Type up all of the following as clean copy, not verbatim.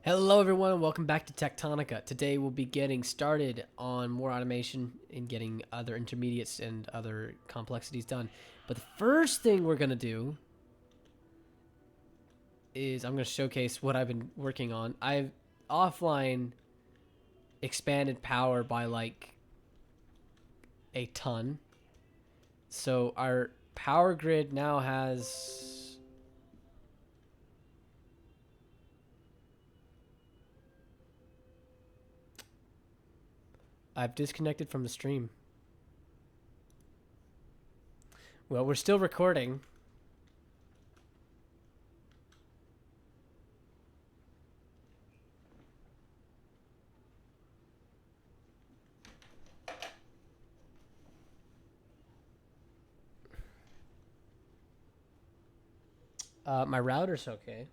Hello everyone and welcome back to Techtonica. Today we'll be getting started on more automation and getting other intermediates and other complexities done. But the first thing we're going to do is I'm going to showcase what I've been working on. I've offline expanded power by like a ton. So our power grid now has... I've disconnected from the stream. Well, we're still recording. My router's okay.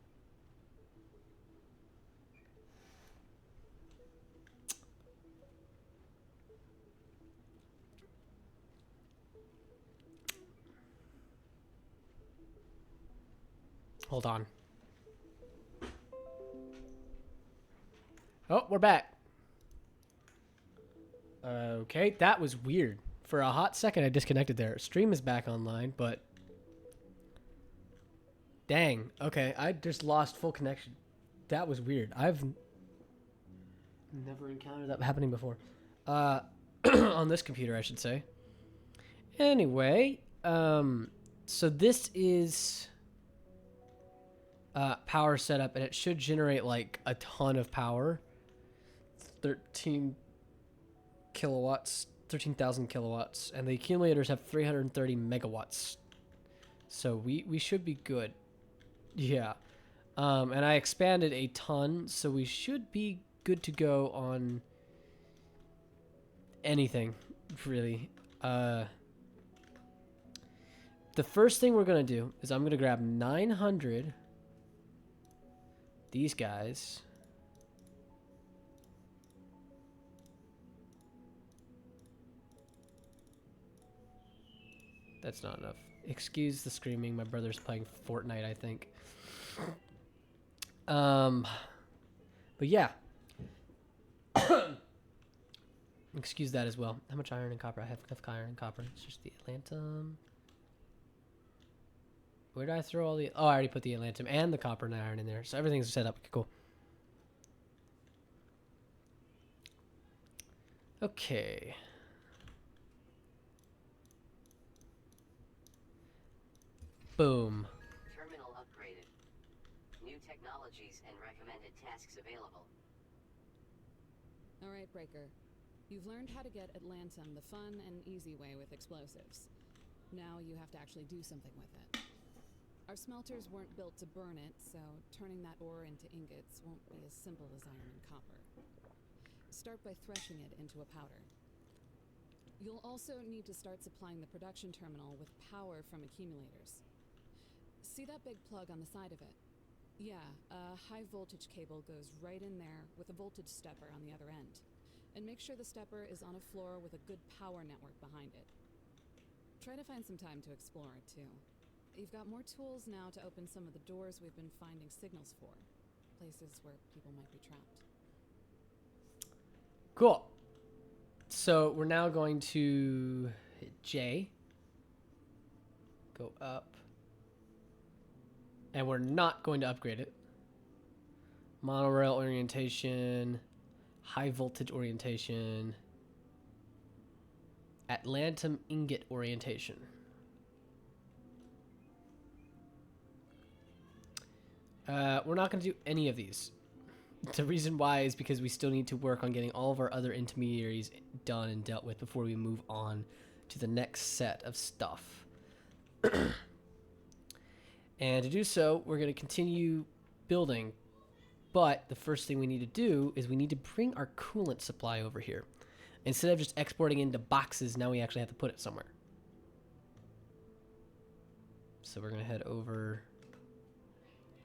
Hold on. Oh, we're back. Okay, that was weird. For a hot second, I disconnected there. Stream is back online, but... Dang. Okay, I just lost full connection. That was weird. I've never encountered that happening before. On this computer, I should say. Anyway, so this is... power setup, and it should generate, like, a ton of power. 13 kilowatts, 13,000 kilowatts, and the accumulators have 330 megawatts. So we should be good. Yeah. And I expanded a ton, so we should be good to go on anything, really. The first thing we're going to do is I'm going to grab 900 these guys. That's not enough. Excuse the screaming. My brother's playing Fortnite, I think. But yeah. Excuse that as well. How much iron and copper? I have iron and copper. It's just the Atlantum. Where did I throw all the... Oh, I already put the Atlantum and the copper and iron in there. So everything's set up. Okay, cool. Okay. Boom. Terminal upgraded. New technologies and recommended tasks available. All right, Breaker. You've learned how to get Atlantum the fun and easy way with explosives. Now you have to actually do something with it. Our smelters weren't built to burn it, so turning that ore into ingots won't be as simple as iron and copper. Start by threshing it into a powder. You'll also need to start supplying the production terminal with power from accumulators. See that big plug on the side of it? Yeah, a high voltage cable goes right in there with a voltage stepper on the other end. And make sure the stepper is on a floor with a good power network behind it. Try to find some time to explore it too. You've got more tools now to open some of the doors we've been finding signals for. Places where people might be trapped. Cool. So we're now going to hit J. Go up. And we're not going to upgrade it. Monorail orientation. High voltage orientation. Atlantum ingot orientation. We're not going to do any of these. The reason why is because we still need to work on getting all of our other intermediaries done and dealt with before we move on to the next set of stuff. And to do so, we're going to continue building. But the first thing we need to do is we need to bring our coolant supply over here. Instead of just exporting into boxes, now we actually have to put it somewhere. So we're going to head over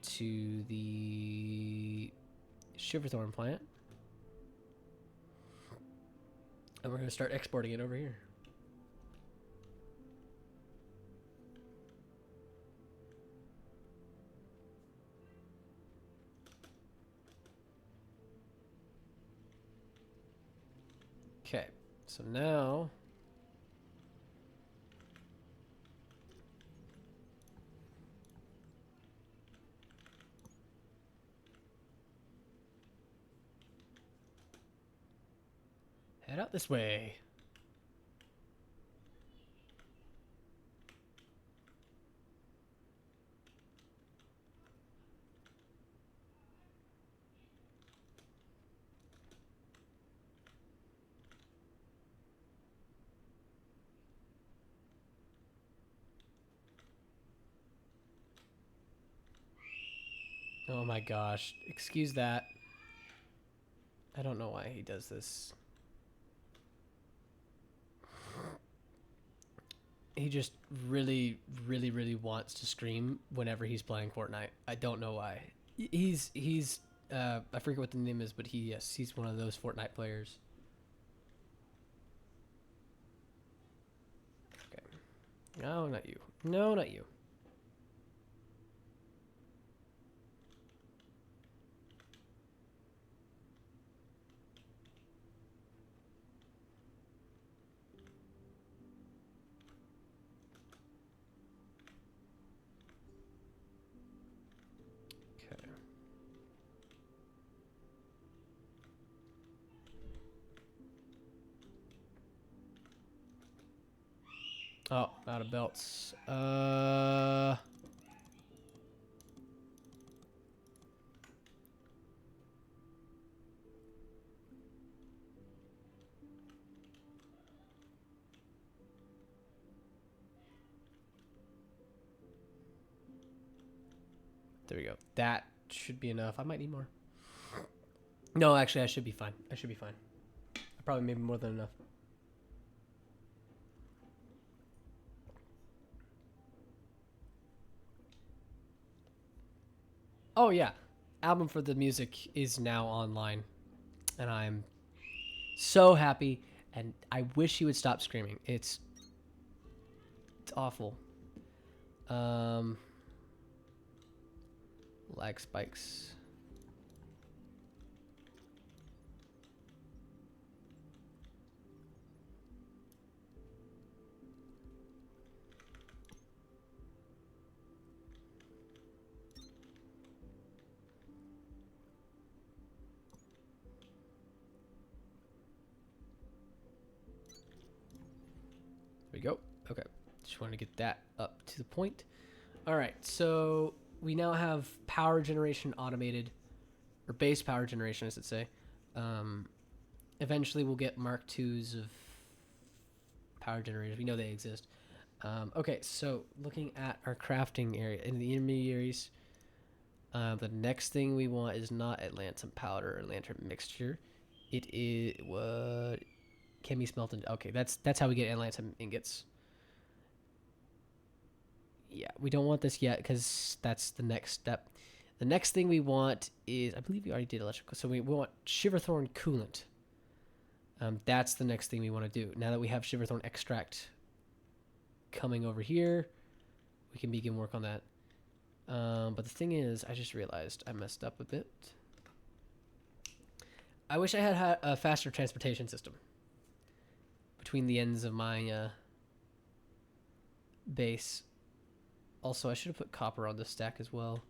to the Shiverthorn plant. And we're going to start exporting it over here. Okay, so now head out this way. Oh my gosh. Excuse that. I don't know why he does this. He just really, really, really wants to scream whenever he's playing Fortnite. I don't know why. He's I forget what the name is, but he's one of those Fortnite players. Okay. No, not you. No, not you. Okay. Oh, out of belts. There we go. That should be enough. I might need more. No, actually, I should be fine. I should be fine. I probably maybe more than enough. Oh yeah, album for the music is now online, and I'm so happy. And I wish he would stop screaming. It's awful. Lag spikes. There we go. Okay. Just want to get that up to the point. All right. So we now have power generation automated, or base power generation, I should say. Eventually, we'll get Mark IIs of power generators. We know they exist. Okay. So looking at our crafting area in the intermediaries, the next thing we want is not Atlantum powder or lantern mixture. It is what can be smelted. Okay, that's how we get Atlantum ingots. Yeah, we don't want this yet because that's the next step. The next thing we want is, I believe we already did electrical, so we want Shiverthorn coolant. That's the next thing we want to do. Now that we have Shiverthorn extract coming over here, we can begin work on that. But the thing is, I just realized I messed up a bit. I wish I had a faster transportation system between the ends of my base. Also, I should have put copper on this stack as well.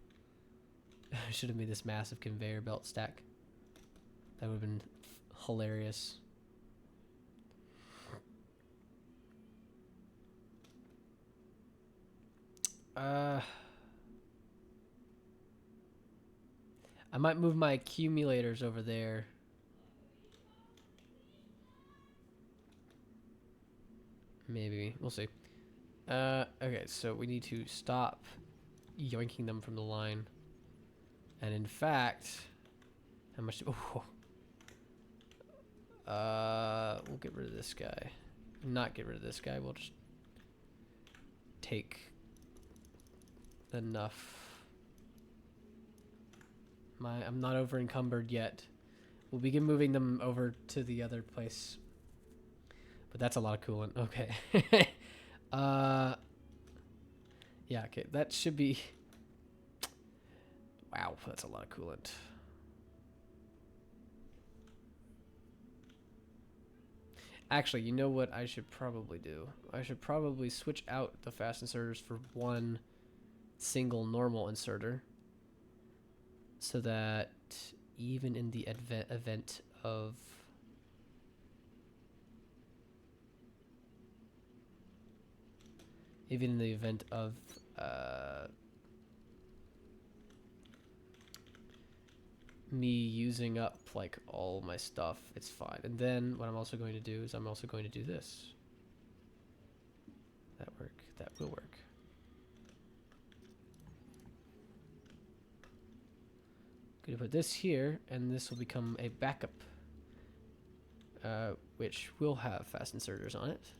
I should have made this massive conveyor belt stack. That would have been hilarious. I might move my accumulators over there. Maybe. We'll see. Okay, so we need to stop yoinking them from the line. And in fact, how much? Oh, we'll get rid of this guy. Not get rid of this guy. We'll just take enough. I'm not over encumbered yet. We'll begin moving them over to the other place. But that's a lot of coolant. Okay. Yeah, okay. That should be... Wow, that's a lot of coolant. Actually, you know what I should probably do? I should probably switch out the fast inserters for one single normal inserter, so that even in the event of me using up like all my stuff, it's fine. And then what I'm also going to do is I'm also going to do this. That work? That will work. Going to put this here, and this will become a backup, which will have fast inserters on it.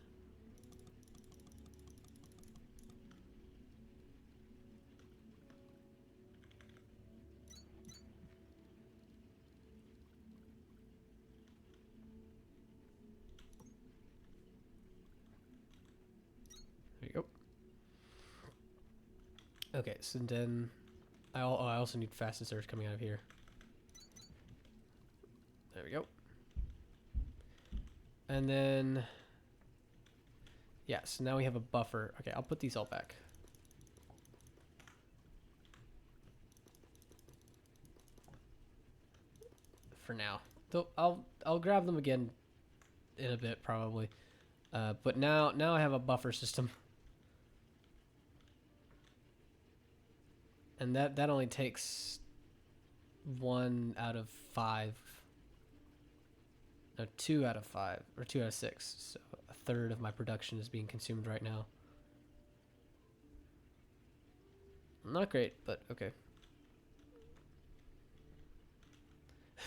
There you go. Okay, so then I also need fast inserters coming out of here. There we go. And then, yeah, so now we have a buffer. Okay, I'll put these all back. For now. Though I'll grab them again in a bit probably. But now I have a buffer system. And that only takes 1 out of 5. No, 2 out of 5 or 2 out of 6. So a third of my production is being consumed right now. Not great, but okay.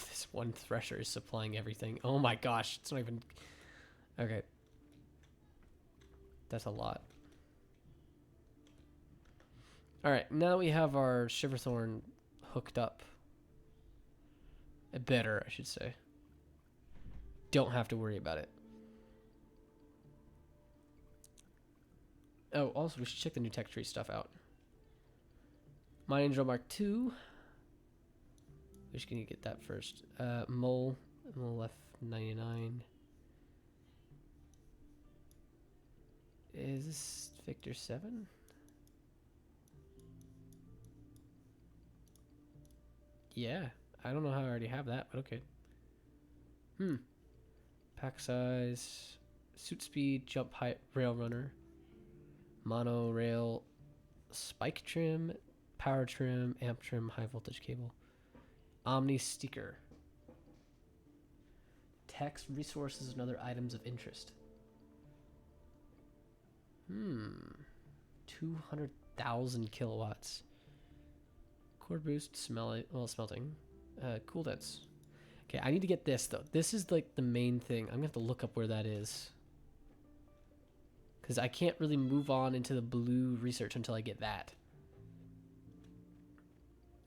This one thresher is supplying everything. Oh my gosh, it's not even... Okay. That's a lot. Alright, now we have our Shiverthorn hooked up. Better, I should say. Don't have to worry about it. Oh, also, we should check the new tech tree stuff out. Mining drill mark 2. Which can you get that first? Mole F99. Is this Victor 7? Yeah, I don't know how I already have that, but okay. Pack size, suit speed, jump height, rail runner, monorail, spike trim, power trim, amp trim, high voltage cable, omni sticker, text, resources, and other items of interest. 200,000 kilowatts. Core boost, smelting. Cool dense. Okay, I need to get this though. This is like the main thing. I'm gonna have to look up where that is, because I can't really move on into the blue research until I get that.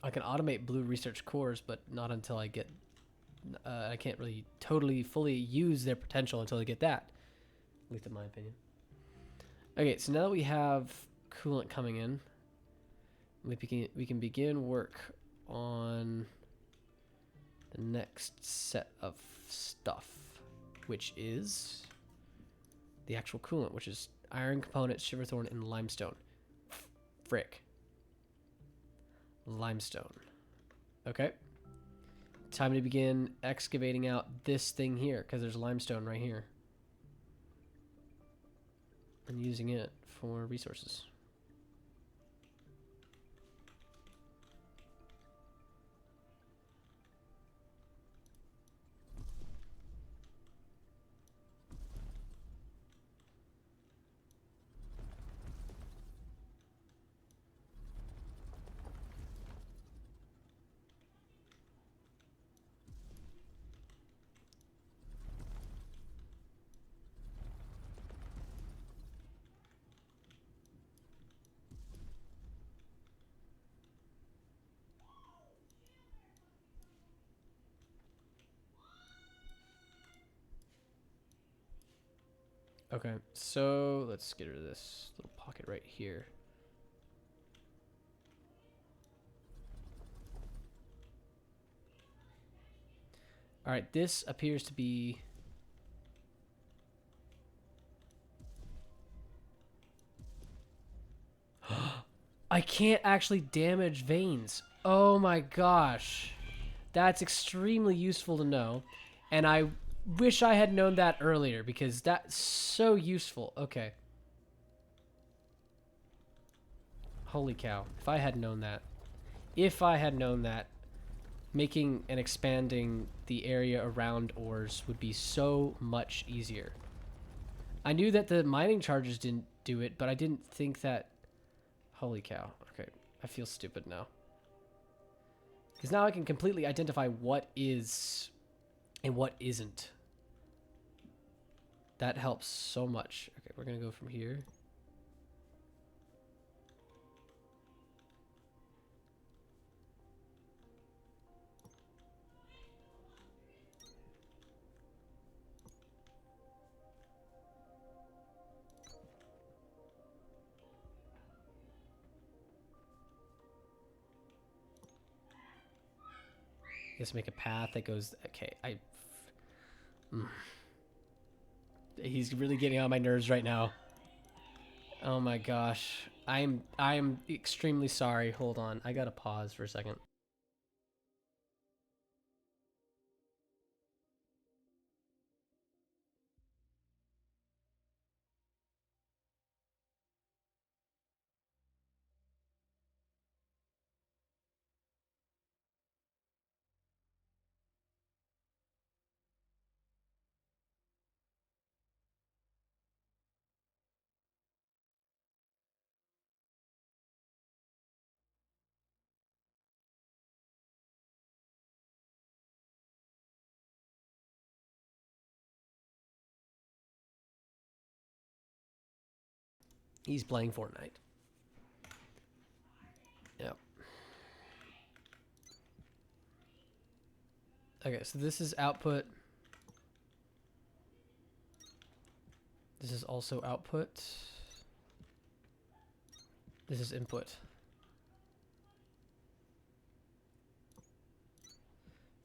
I can automate blue research cores, but not until I get... I can't really totally fully use their potential until I get that. At least in my opinion. Okay, so now that we have coolant coming in, we can begin work on the next set of stuff, which is the actual coolant, which is iron components, Shiverthorn, and limestone. Frick. Limestone. Okay. Time to begin excavating out this thing here, because there's limestone right here. And using it for resources. Okay, so let's get rid of this little pocket right here. All right, this appears to be I can't actually damage veins. Oh my gosh. That's extremely useful to know. And I wish I had known that earlier because that's so useful. Okay. Holy cow. If I had known that. If I had known that, making and expanding the area around ores would be so much easier. I knew that the mining charges didn't do it, but I didn't think that... Holy cow. Okay, I feel stupid now. Because now I can completely identify what is and what isn't. That helps so much. Okay, we're going to go from here. Just make a path that goes... Okay, He's really getting on my nerves right now. Oh my gosh. I'm extremely sorry. Hold on. I gotta pause for a second. He's playing Fortnite. Yep. Okay, so this is output. This is also output. This is input.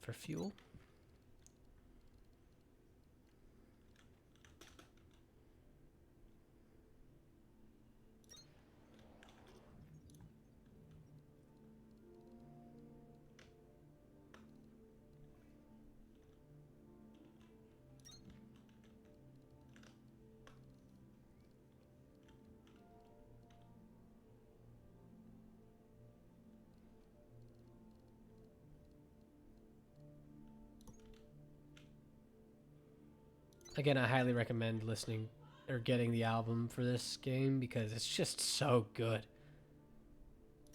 For fuel. Again, I highly recommend listening or getting the album for this game because it's just so good.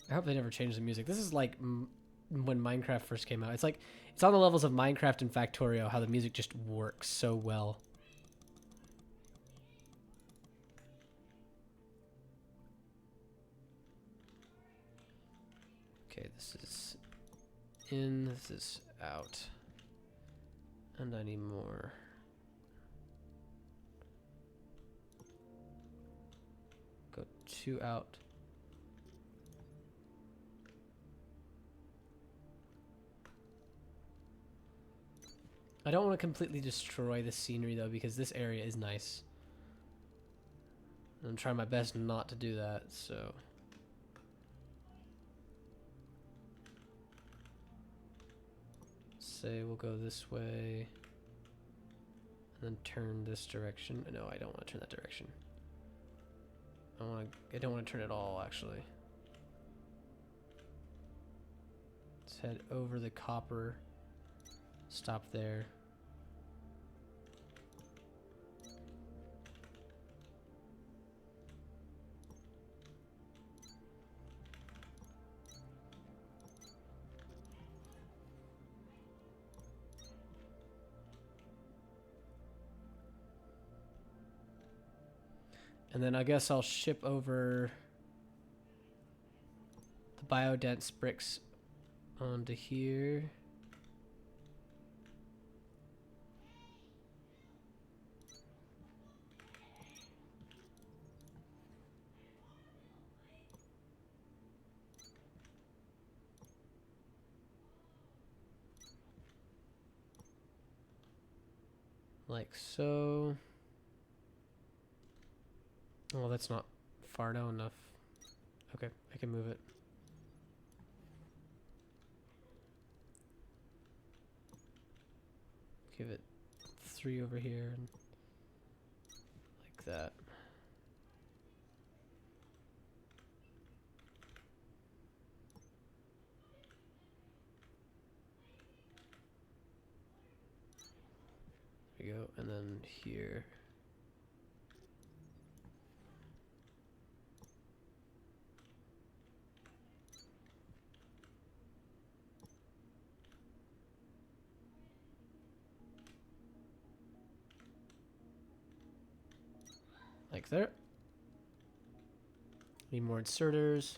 I hope they never change the music. This is like when Minecraft first came out. It's like it's on the levels of Minecraft and Factorio, how the music just works so well. Okay, this is in, this is out. And I need more. Go 2 out. I don't want to completely destroy the scenery though because this area is nice. I'm trying my best not to do that, so... Say we'll go this way. And then turn this direction. No, I don't want to turn that direction. I don't want to turn it all, actually. Let's head over the copper. Stop there. And then I guess I'll ship over the biodense bricks onto here. Like so. Oh, that's not far down enough. Okay, I can move it. Give it 3 over here and like that. There we go, and then here. Like there. Need more inserters.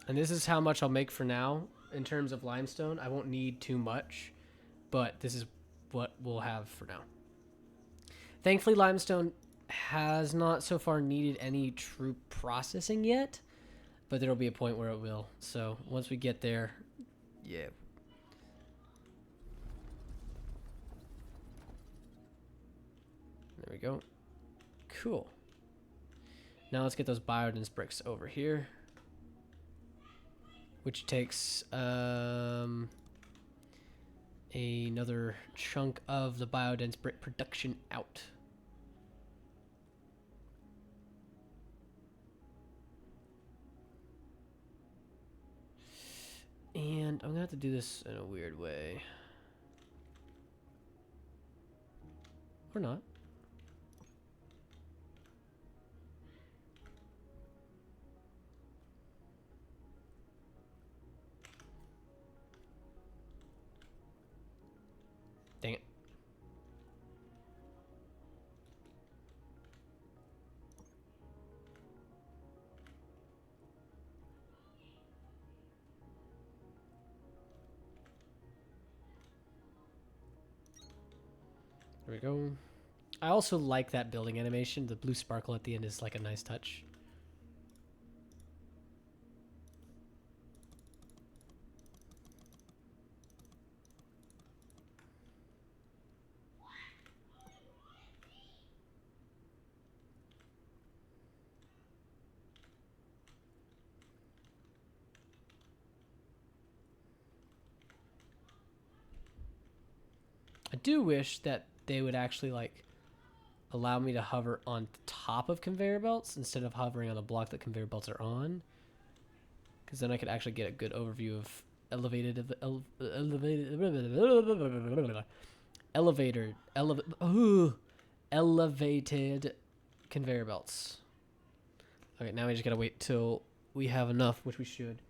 And this is how much I'll make for now in terms of limestone. I won't need too much, but this is what we'll have for now. Thankfully, limestone has not so far needed any true processing yet, but there'll be a point where it will. So once we get there, yeah. There we go. Cool. Now let's get those biodense bricks over here, which takes another chunk of the biodense brick production out. And I'm gonna have to do this in a weird way. Or not. Dang it. There we go. I also like that building animation. The blue sparkle at the end is like a nice touch. I do wish that they would actually like allow me to hover on top of conveyor belts instead of hovering on the block that conveyor belts are on, because then I could actually get a good overview of elevated conveyor belts. Okay, now we just gotta wait till we have enough, which we should.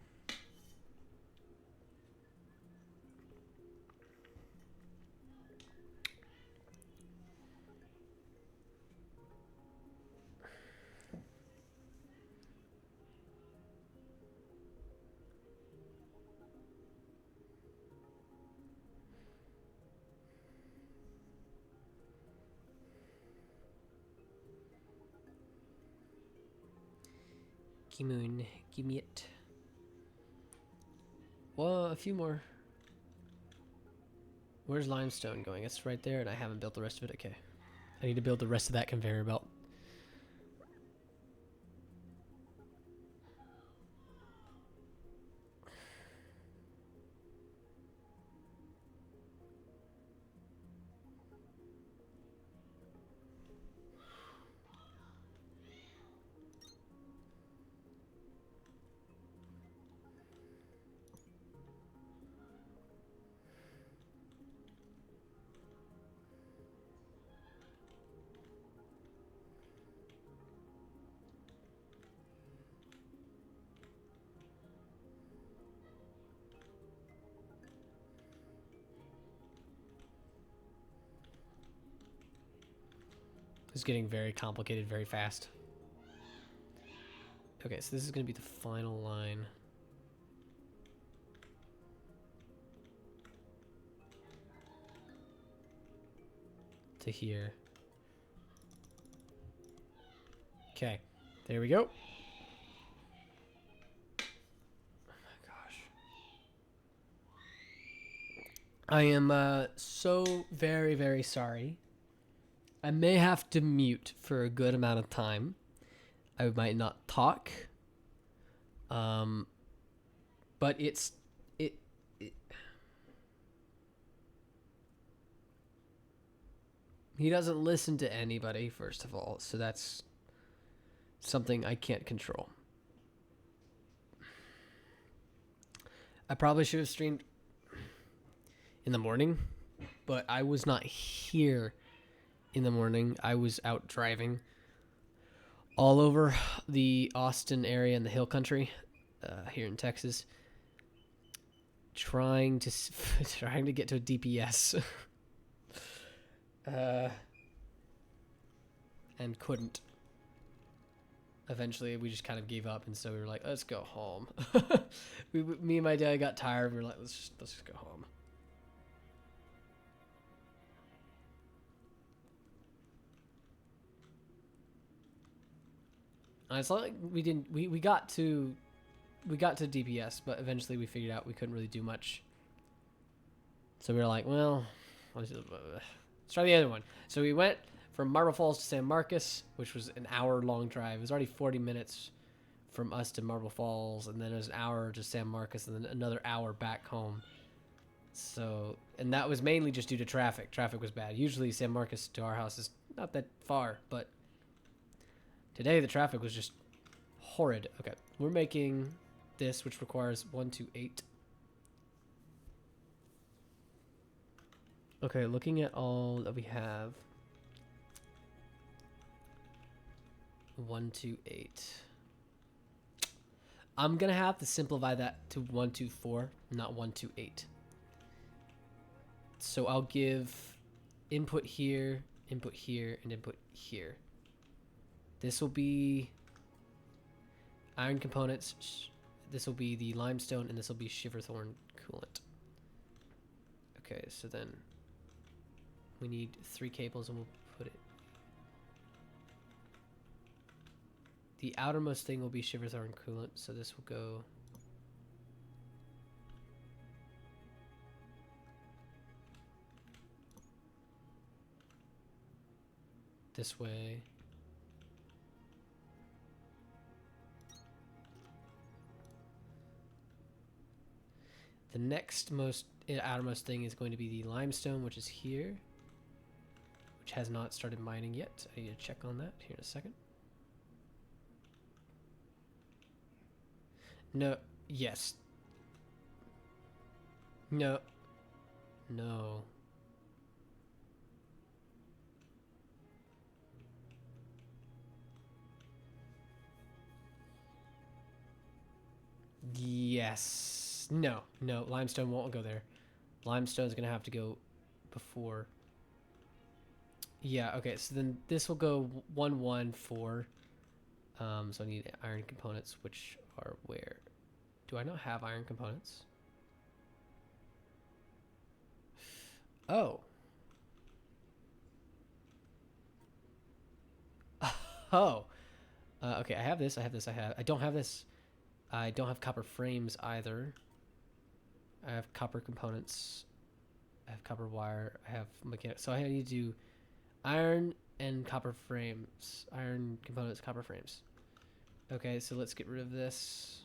Moon, give me it. Well, a few more. Where's limestone going? It's right there, and I haven't built the rest of it. Okay. I need to build the rest of that conveyor belt. It's getting very complicated very fast. Okay, so this is going to be the final line. To here. Okay, there we go. I am so very, very sorry. I may have to mute for a good amount of time. I might not talk. Um, but it he doesn't listen to anybody, first of all, so that's something I can't control. I probably should have streamed in the morning, but I was not here in the morning. I was out driving all over the Austin area and the Hill Country here in Texas, trying to trying to get to a DPS, and couldn't. Eventually, we just kind of gave up, and so we were like, "Let's go home." Me and my dad got tired. We were like, "Let's just go home." And it's not like we didn't. We got to DPS, but eventually we figured out we couldn't really do much. So we were like, "Well, let's try the other one." So we went from Marble Falls to San Marcos, which was an hour-long drive. It was already 40 minutes from us to Marble Falls, and then it was an hour to San Marcos, and then another hour back home. So, and that was mainly just due to traffic. Traffic was bad. Usually San Marcos to our house is not that far, but today the traffic was just horrid. Okay, we're making this, which requires 1, 2, 8. Okay, looking at all that we have. 1, 2, 8. I'm gonna have to simplify that to 1, 2, 4, not 1, 2, 8. So I'll give input here, and input here. This will be iron components. This will be the limestone, and this will be shiverthorn coolant. Okay, so then we need 3 cables, and we'll put it. The outermost thing will be shiverthorn coolant, so this will go this way. The next outermost thing is going to be the limestone, which is here, which has not started mining yet. I need to check on that here in a second. No. Yes. No. No. Yes. No. No. Limestone won't go there. Limestone's going to have to go before. Yeah, okay. So then this will go 1, 1, 4. So I need iron components, which are where? Do I not have iron components? Oh. Oh. Okay, I have this. I don't have this. I don't have copper frames either. I have copper components. I have copper wire. I have mechanics. So I need to do iron and copper frames. Iron components, copper frames. Okay, so let's get rid of this.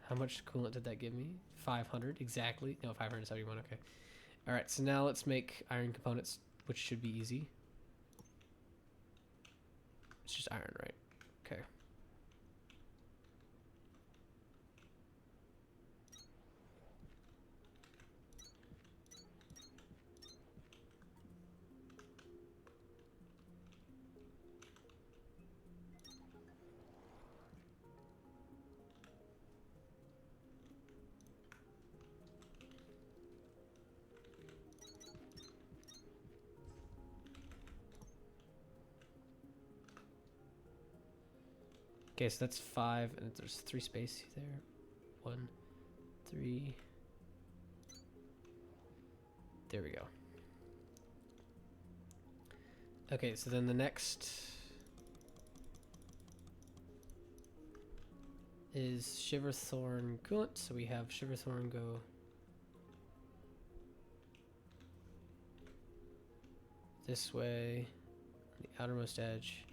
How much coolant did that give me? 500 exactly. No, 571. Okay. All right. So now let's make iron components, which should be easy. It's just iron, right? Okay. Okay, so that's 5, and there's 3 space there. 1, 3. There we go. Okay, so then the next is Shiverthorn coolant. So we have Shiverthorn go this way, the outermost edge.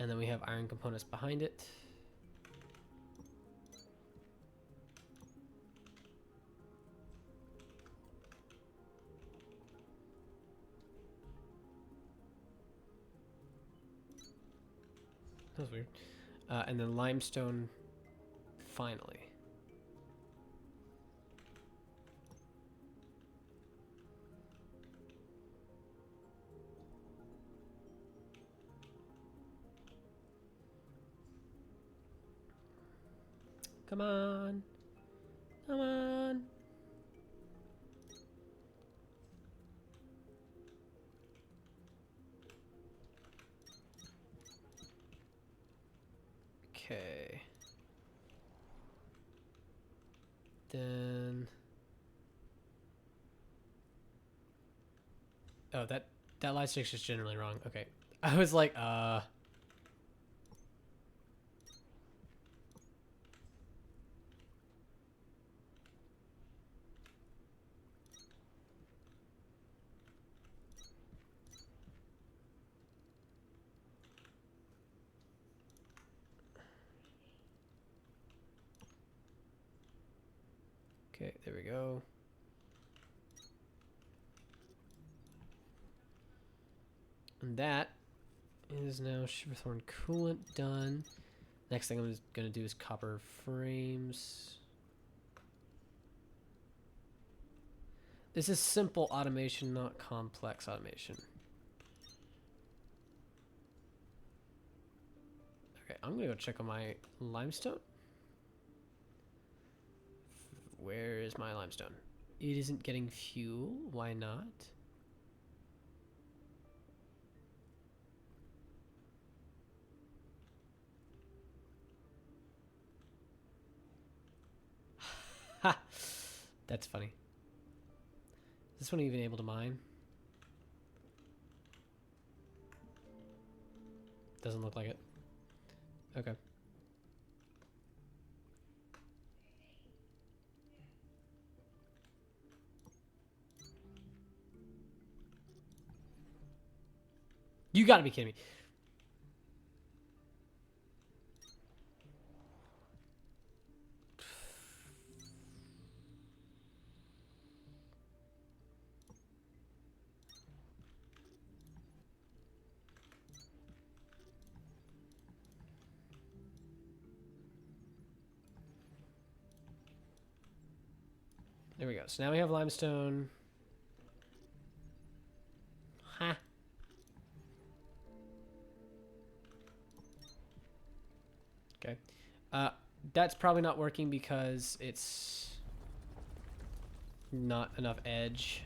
And then we have iron components behind it. That was weird. And then limestone finally. Come on. Come on. Okay. Then oh, that light stick's just generally wrong. Okay. I was like, okay, there we go. And that is now Shiverthorn coolant done. Next thing I'm gonna do is copper frames. This is simple automation, not complex automation. Okay, I'm gonna go check on my limestone. Where is my limestone? It isn't getting fuel. Why not? Ha! That's funny. Is this one even able to mine? Doesn't look like it. Okay. You gotta be kidding me. There we go. So now we have limestone. Ha. Okay. That's probably not working because it's not enough edge.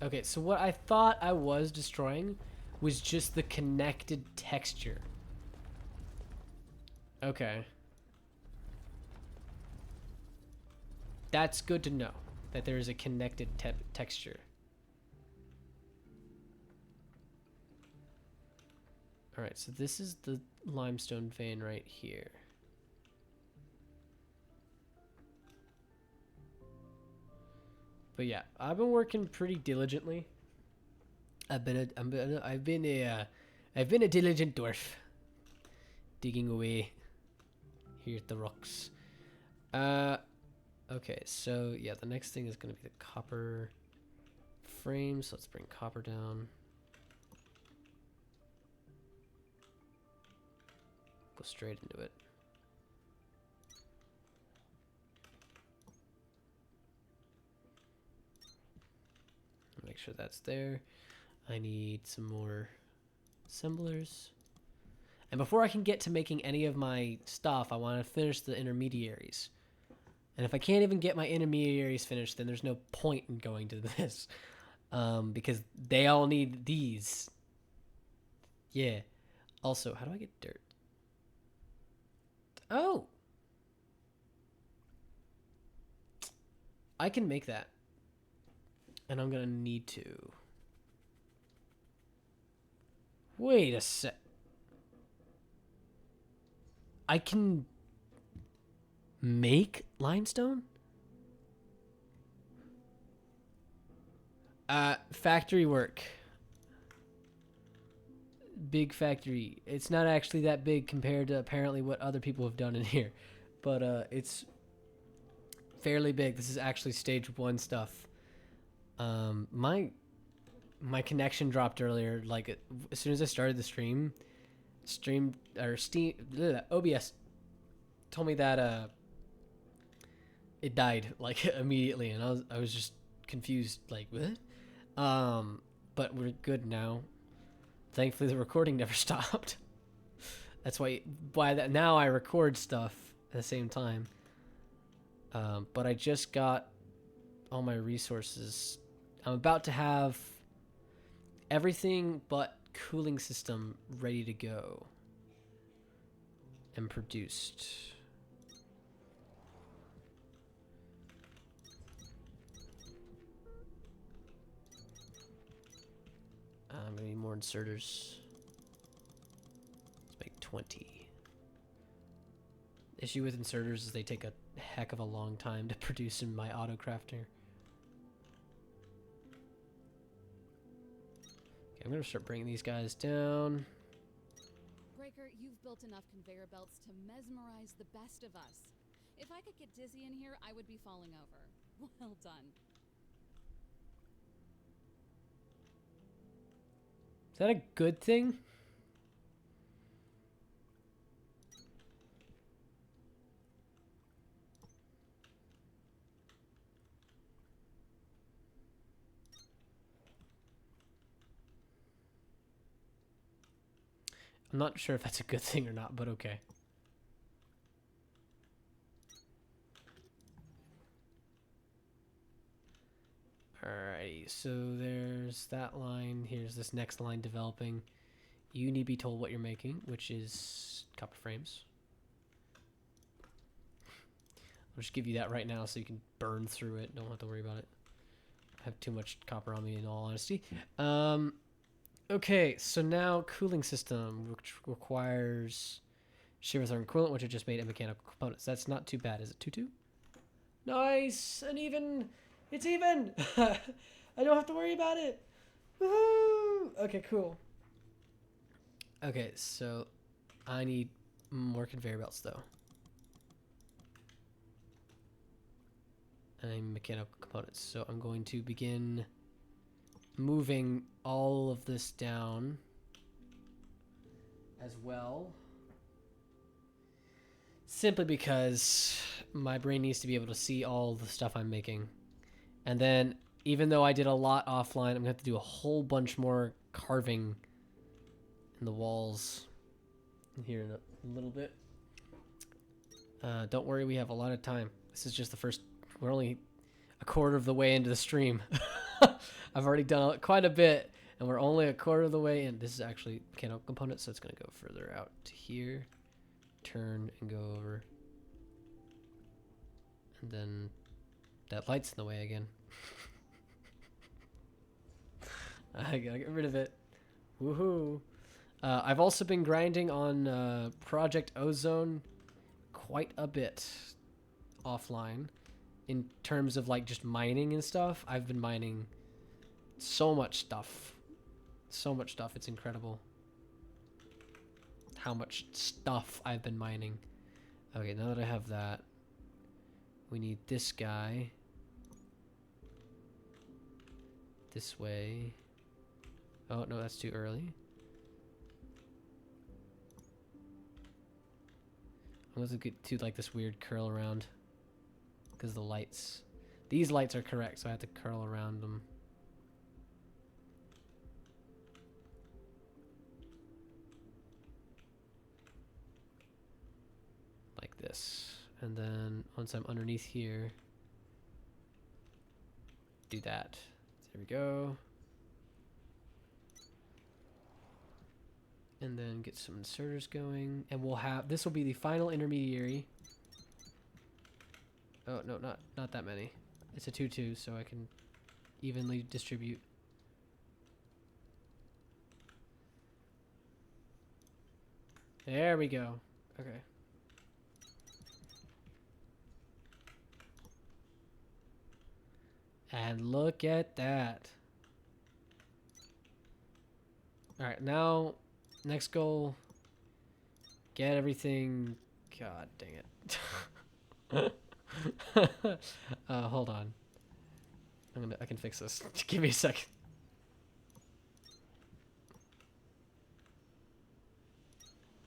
Okay, so what I thought I was destroying was just the connected texture. Okay. That's good to know, that there is a connected texture. Alright, so this is the limestone vein right here. But yeah, I've been working pretty diligently. I've been a diligent dwarf, digging away here at the rocks. Okay, so yeah, the next thing is gonna be the copper frame. So let's bring copper down. Go straight into it. Make sure that's there. I need some more assemblers. And before I can get to making any of my stuff, I want to finish the intermediaries. And if I can't even get my intermediaries finished, then there's no point in going to this. Because they all need these. Yeah. Also, how do I get dirt? Oh! I can make that. And I'm gonna need to. Wait a sec. I can make limestone? Factory work. Big factory. It's not actually that big compared to apparently what other people have done in here. But it's fairly big. This is actually stage 1 stuff. My connection dropped earlier. Like as soon as I started the stream, OBS told me that it died like immediately, and I was just confused. Like what? But we're good now. Thankfully, the recording never stopped. That's why now I record stuff at the same time. But I just got all my resources. I'm about to have everything but cooling system ready to go and produced. I'm gonna need more inserters. Let's make 20. Issue with inserters is they take a heck of a long time to produce in my auto crafter. Okay, I'm gonna start bringing these guys down. Breaker, you've built enough conveyor belts to mesmerize the best of us. If I could get dizzy in here, I would be falling over. Well done. Is that a good thing? I'm not sure if that's a good thing or not, but okay. Alrighty, so there's that line. Here's this next line developing. You need to be told what you're making, which is copper frames. I'll just give you that right now so you can burn through it. Don't have to worry about it. I have too much copper on me in all honesty. Okay, so now cooling system, which requires shear thermal coolant, which I just made, and mechanical components. That's not too bad. Is it 2-2? Nice! And even! It's even! I don't have to worry about it! Woohoo! Okay, cool. Okay, so I need more conveyor belts, though. And mechanical components. So I'm going to begin moving all of this down as well. Simply because my brain needs to be able to see all the stuff I'm making. And then, even though I did a lot offline, I'm going to have to do a whole bunch more carving in the walls in here in a little bit. Don't worry, we have a lot of time. This is just the first... We're only a quarter of the way into the stream. I've already done quite a bit, and we're only a quarter of the way in. This is actually mechanical components, so it's going to go further out to here. Turn and go over. And then that light's in the way again. I gotta get rid of it. Woohoo. I've also been grinding on Project Ozone quite a bit offline. In terms of like just mining and stuff, I've been mining so much stuff. So much stuff, it's incredible. How much stuff I've been mining. Okay, now that I have that, we need this guy. This way. Oh, no, that's too early. I'm going to do like this weird curl around. Because the lights. These lights are correct, so I have to curl around them. Like this. And then once I'm underneath here, do that. There we go. And then get some inserters going. And we'll have, this will be the final intermediary. Oh, no, not that many. It's a 2-2, so I can evenly distribute. There we go. Okay. And look at that. Alright, now, next goal. Get everything... God dang it. Hold on. I can fix this. Give me a second.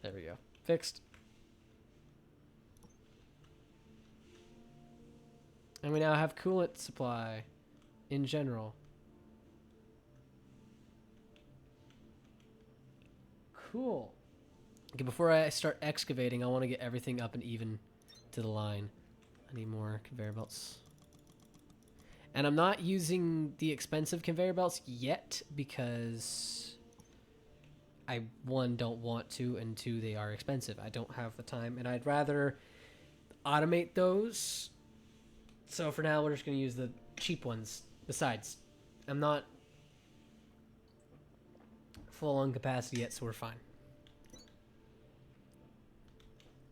There we go. Fixed. And we now have coolant supply in general. Cool. Okay, before I start excavating, I want to get everything up and even to the line. I need more conveyor belts. And I'm not using the expensive conveyor belts yet because I, one, don't want to, and two, they are expensive. I don't have the time, and I'd rather automate those. So for now, we're just going to use the cheap ones. Besides, I'm not full on capacity yet, so we're fine.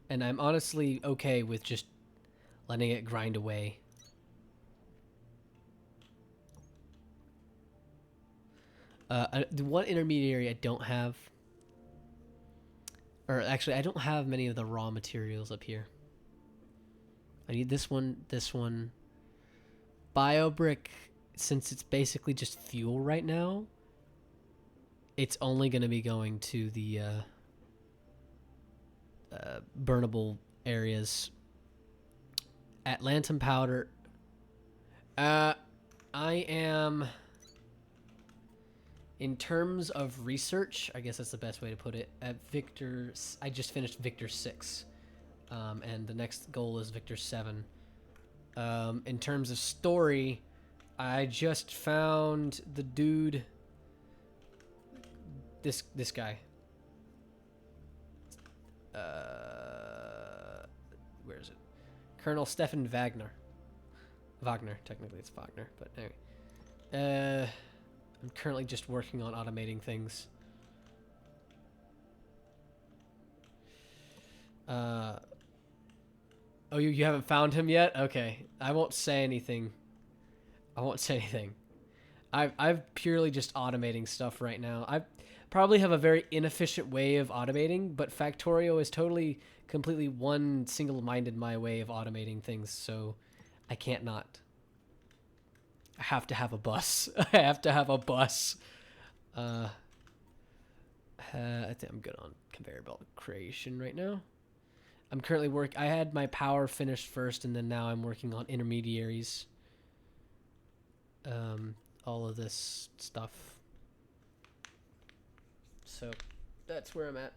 And I'm honestly okay with just letting it grind away. The one intermediary I don't have, or actually I don't have many of the raw materials up here. I need this one, BioBrick, since it's basically just fuel right now, it's only going to be going to the burnable areas. Atlantum powder. I am... In terms of research, I guess that's the best way to put it. At Victor, I just finished Victor 6, and the next goal is Victor 7. In terms of story, I just found the dude. This guy. Where is it? Colonel Stefan Wagner. Wagner, technically it's Wagner, but anyway. I'm currently just working on automating things. Oh, you haven't found him yet? Okay. I won't say anything. I've purely just automating stuff right now. I probably have a very inefficient way of automating, but Factorio is totally, completely one single-minded my way of automating things, so I can't not. I have to have a bus. I have to have a bus. I think I'm good on conveyor belt creation right now. I'm currently I had my power finished first, and then now I'm working on intermediaries. All of this stuff. So that's where I'm at.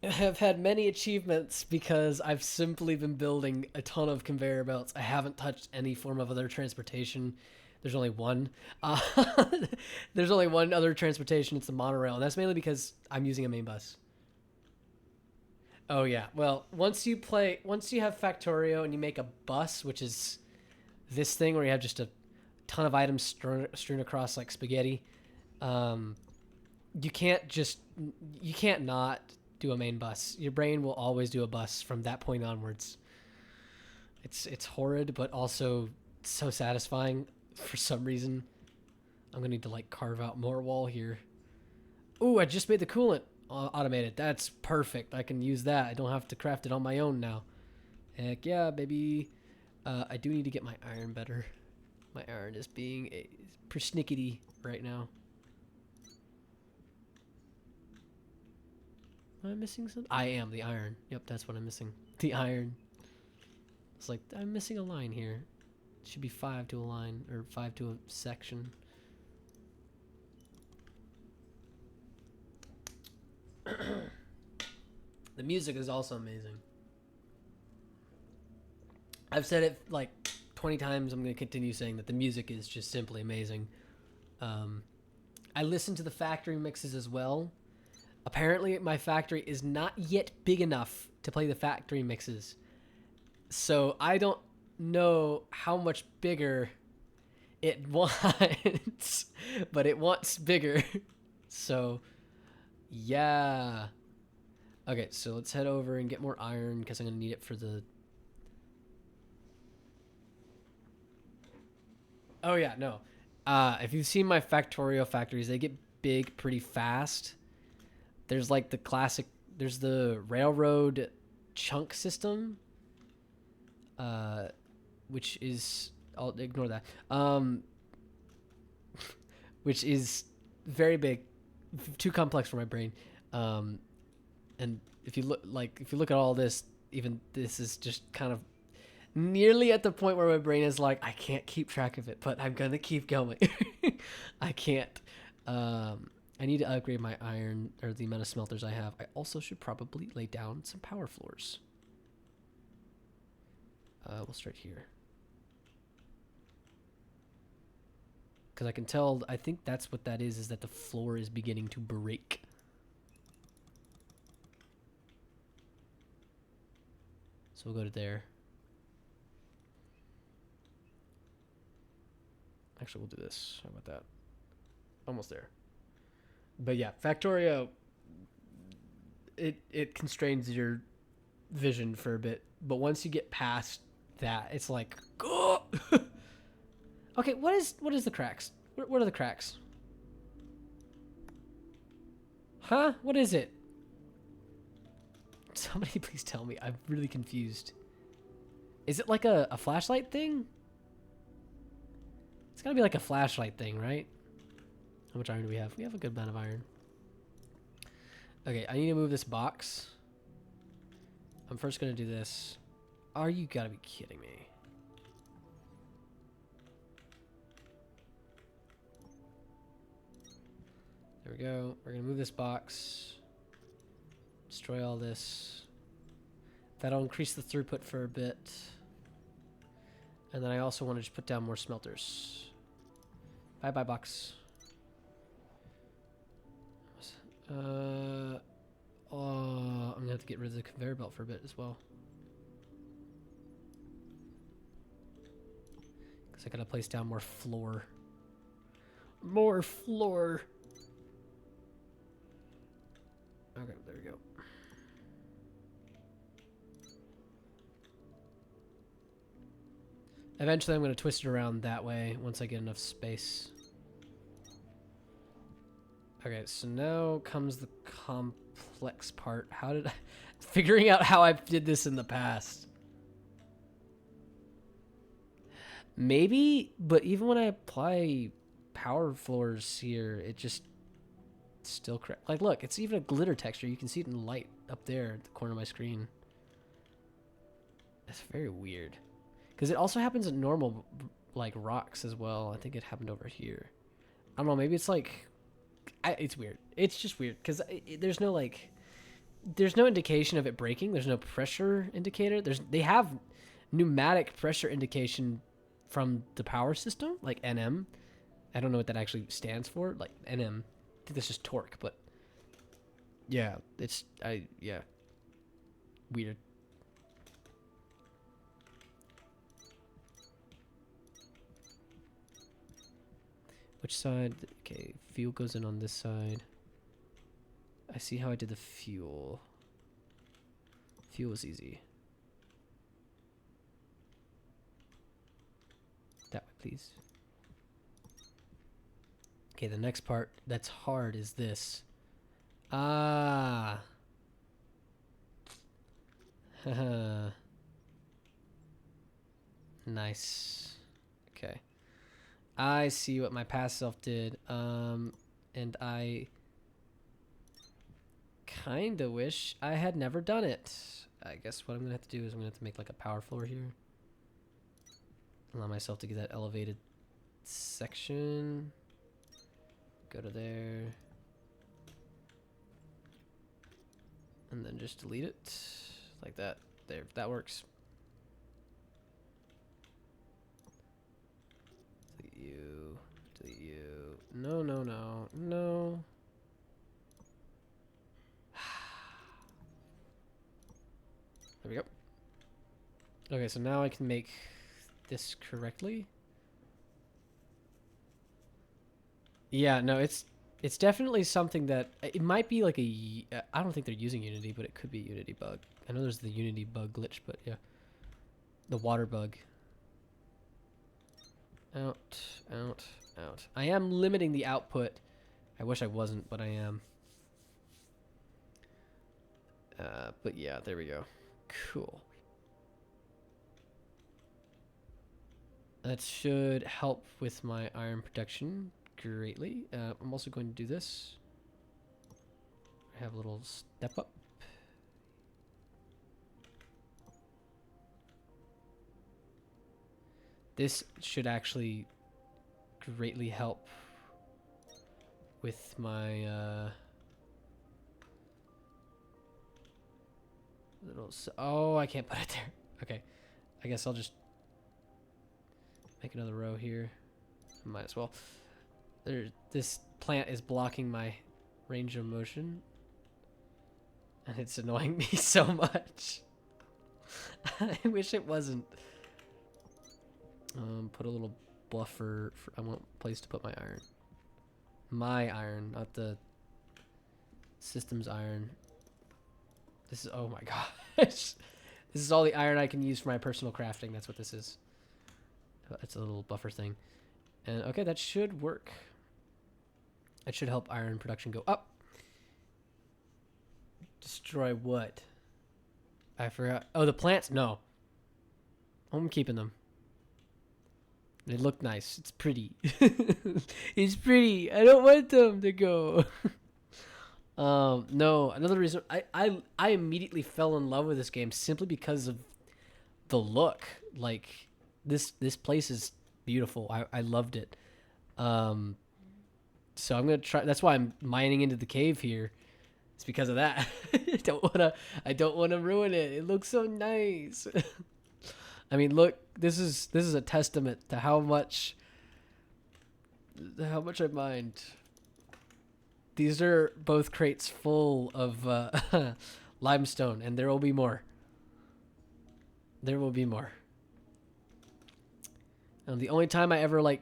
I have had many achievements because I've simply been building a ton of conveyor belts. I haven't touched any form of other transportation. There's only one. There's only one other transportation. It's the monorail, and that's mainly because I'm using a main bus. Oh yeah. Well, once you have Factorio and you make a bus, which is this thing where you have just a ton of items strewn across like spaghetti, you can't not do a main bus. Your brain will always do a bus from that point onwards. It's horrid, but also so satisfying for some reason. I'm gonna need to like carve out more wall here. Ooh, I just made the coolant automated. That's perfect. I can use that. I don't have to craft it on my own now. Heck yeah, baby. I do need to get my iron better. My iron is being a persnickety right now. Am I missing something? I am the iron. Yep, that's what I'm missing. The iron. It's like, I'm missing a line here. It should be 5 to a line, or 5 to a section. The music is also amazing. I've said it like 20 times. I'm going to continue saying that the music is just simply amazing. I listen to the factory mixes as well. Apparently, my factory is not yet big enough to play the factory mixes. So I don't know how much bigger it wants, but it wants bigger. So, yeah. Okay, so let's head over and get more iron because I'm going to need it for the... Oh, yeah, no. If you've seen my Factorio factories, they get big pretty fast. There's like the classic... There's the railroad chunk system, which is... I'll ignore that. Which is very big, too complex for my brain. And if you look at all this, even this is just kind of nearly at the point where my brain is like, I can't keep track of it, but I'm gonna keep going. I can't. I need to upgrade my iron, or the amount of smelters I have. I also should probably lay down some power floors. We'll start here. Because I can tell, I think that's what that is that the floor is beginning to break. So we'll go to there. Actually, we'll do this. How about that? Almost there. But yeah, Factorio, it constrains your vision for a bit. But once you get past that, it's like, oh! Okay, what is the cracks? What are the cracks? Huh? What is it? Somebody please tell me. I'm really confused. Is it like a flashlight thing? It's gotta be like a flashlight thing, right? How much iron do we have? We have a good amount of iron. Okay, I need to move this box. I'm first gonna do this. Are you gotta be kidding me? There we go. We're gonna move this box. Destroy all this. That'll increase the throughput for a bit. And then I also want to just put down more smelters. Bye-bye, box. Oh, I'm gonna have to get rid of the conveyor belt for a bit as well. Because I gotta place down more floor. More floor. Okay, there we go. Eventually I'm going to twist it around that way once I get enough space. Okay, so now comes the complex part. How did I... Figuring out how I did this in the past. Maybe, but even when I apply power floors here, it just still correct. Like, look, it's even a glitter texture. You can see it in the light up there at the corner of my screen. That's very weird. Because it also happens in normal, like, rocks as well. I think it happened over here. I don't know. Maybe it's like... it's weird. It's just weird. Because there's no, like... There's no indication of it breaking. There's no pressure indicator. They have pneumatic pressure indication from the power system, like NM. I don't know what that actually stands for. Like, NM. I think that's just torque, but... Yeah, it's... yeah. Weird. Which side? Okay, fuel goes in on this side. I see how I did the fuel. Fuel was easy. That way, please. Okay, the next part that's hard is this. Ah. Haha. Nice. Okay. I see what my past self did. And I kind of wish I had never done it. I guess what I'm going to have to do is I'm going to have to make like a power floor here. Allow myself to get that elevated section. Go to there. And then just delete it. Like that. There, that works. Delete you. Delete you. No, no, no. No. There we go. Okay, so now I can make this correctly. Yeah, no, it's definitely something that it might be like I don't think they're using Unity, but it could be a Unity bug. I know there's the Unity bug glitch, but yeah, the water bug. Out, out, out. I am limiting the output. I wish I wasn't, but I am. But yeah, there we go. Cool. That should help with my iron production greatly. I'm also going to do this. I have a little step up. This should actually greatly help with my oh, I can't put it there. Okay, I guess I'll just make another row here. Might as well. This plant is blocking my range of motion, and it's annoying me so much. I wish it wasn't. Put a little buffer. I want a place to put my iron. My iron, not the system's iron. This is, oh my gosh. This is all the iron I can use for my personal crafting. That's what this is. It's a little buffer thing. And okay, that should work. That should help iron production go up. Destroy what? I forgot. Oh, the plants? No. I'm keeping them. They look nice. It's pretty. It's pretty. I don't want them to go. No, another reason I immediately fell in love with this game simply because of the look. Like this place is beautiful. I loved it. So I'm gonna try. That's why I'm mining into the cave here. It's because of that. I don't wanna ruin it. It looks so nice. I mean, look. This is a testament to how much I mined. These are both crates full of limestone, and there will be more. There will be more. The only time I ever like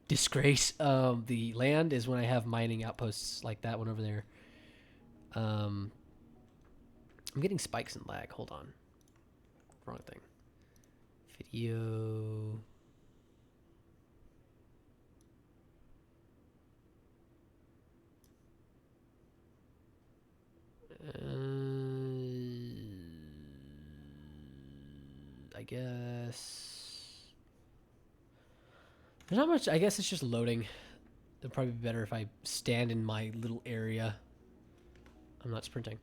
disgrace the land is when I have mining outposts like that one over there. I'm getting spikes and lag. Hold on. Wrong thing. Video. I guess there's not much. I guess it's just loading. It'd probably be better if I stand in my little area. I'm not sprinting.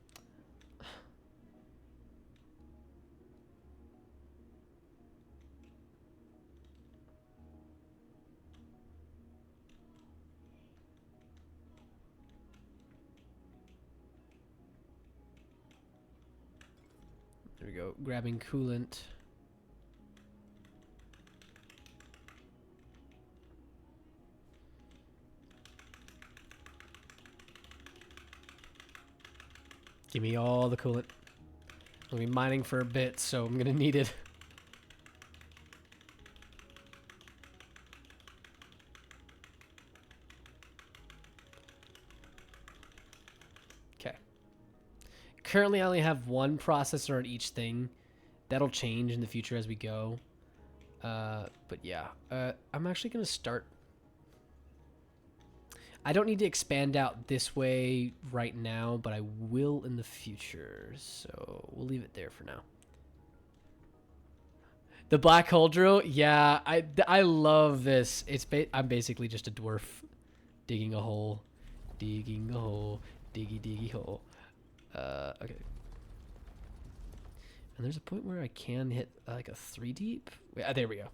There we go. Grabbing coolant. Give me all the coolant. I'll be mining for a bit, so I'm gonna need it. Okay. Currently, I only have one processor on each thing. That'll change in the future as we go. But yeah, I'm actually gonna start. I don't need to expand out this way right now, but I will in the future. So we'll leave it there for now. The black hole drill, yeah, I love this. I'm basically just a dwarf digging a hole, diggy hole. Okay. And there's a point where I can hit like a 3 deep. There we go.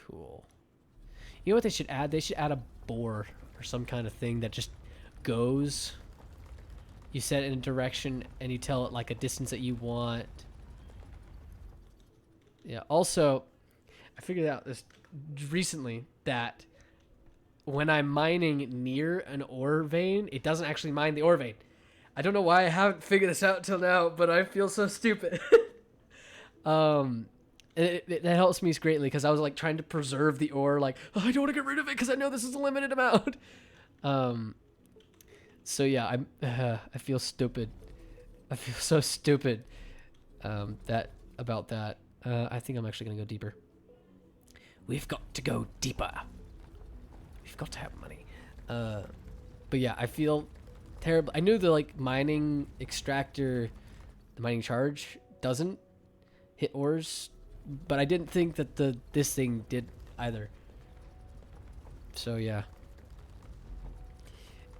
Cool. You know what they should add? They should add a bore or some kind of thing that just goes. You set it in a direction and you tell it like a distance that you want. Yeah. Also, I figured out this recently that when I'm mining near an ore vein, it doesn't actually mine the ore vein. I don't know why I haven't figured this out till now, but I feel so stupid. um, that helps me greatly because I was like trying to preserve the ore, like, oh, I don't want to get rid of it because I know this is a limited amount. So yeah, I feel stupid. I feel so stupid. That about that. I think I'm actually gonna go deeper. We've got to go deeper. We've got to have money. But yeah, I feel terrible. I knew the like mining extractor, the mining charge doesn't hit ores, but I didn't think that this thing did either. So yeah.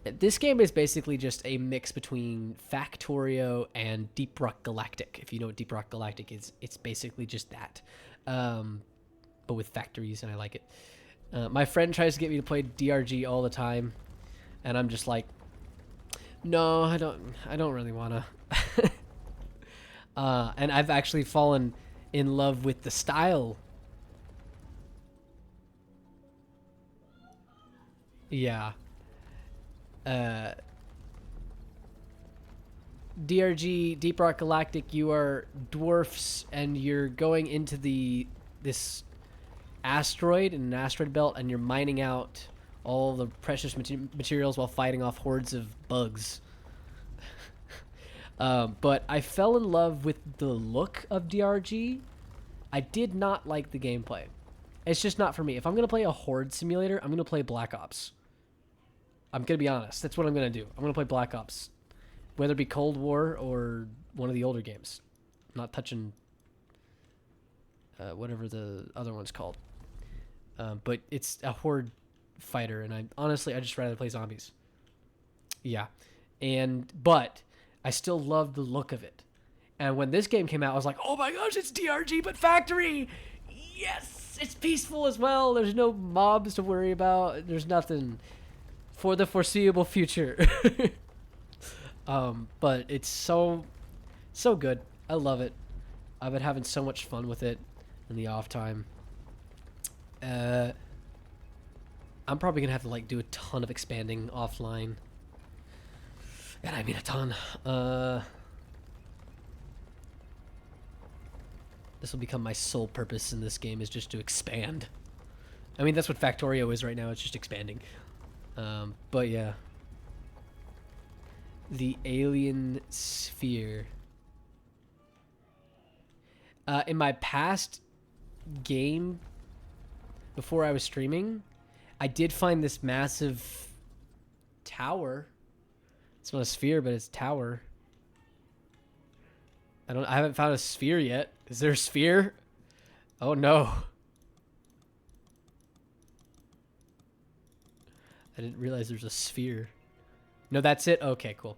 This game is basically just a mix between Factorio and Deep Rock Galactic. If you know what Deep Rock Galactic is, it's basically just that. But with factories, and I like it. My friend tries to get me to play DRG all the time, and I'm just like, no, I don't really wanna. And I've actually fallen in love with the style. Yeah. DRG, Deep Rock Galactic, you are dwarfs, and you're going into this asteroid in an asteroid belt, and you're mining out all the precious materials while fighting off hordes of bugs. But I fell in love with the look of DRG. I did not like the gameplay. It's just not for me. If I'm gonna play a horde simulator, I'm gonna play Black Ops. I'm gonna be honest. That's what I'm gonna do. I'm gonna play Black Ops, whether it be Cold War or one of the older games. I'm not touching whatever the other one's called. But it's a horde fighter, and I just rather play zombies. Yeah, but I still love the look of it. And when this game came out, I was like, oh my gosh, it's DRG but factory. Yes, it's peaceful as well. There's no mobs to worry about. There's nothing for the foreseeable future. But it's so good. I love it. I've been having so much fun with it in the off time. I'm probably gonna have to like do a ton of expanding offline, and I mean a ton. This will become my sole purpose in this game, is just to expand. I mean, that's what Factorio is right now. It's just expanding. But yeah. The alien sphere. In my past game, before I was streaming, I did find this massive tower. It's not a sphere, but it's a tower. I haven't found a sphere yet. Is there a sphere? Oh no. I didn't realize there's a sphere. No, that's it? Okay, cool.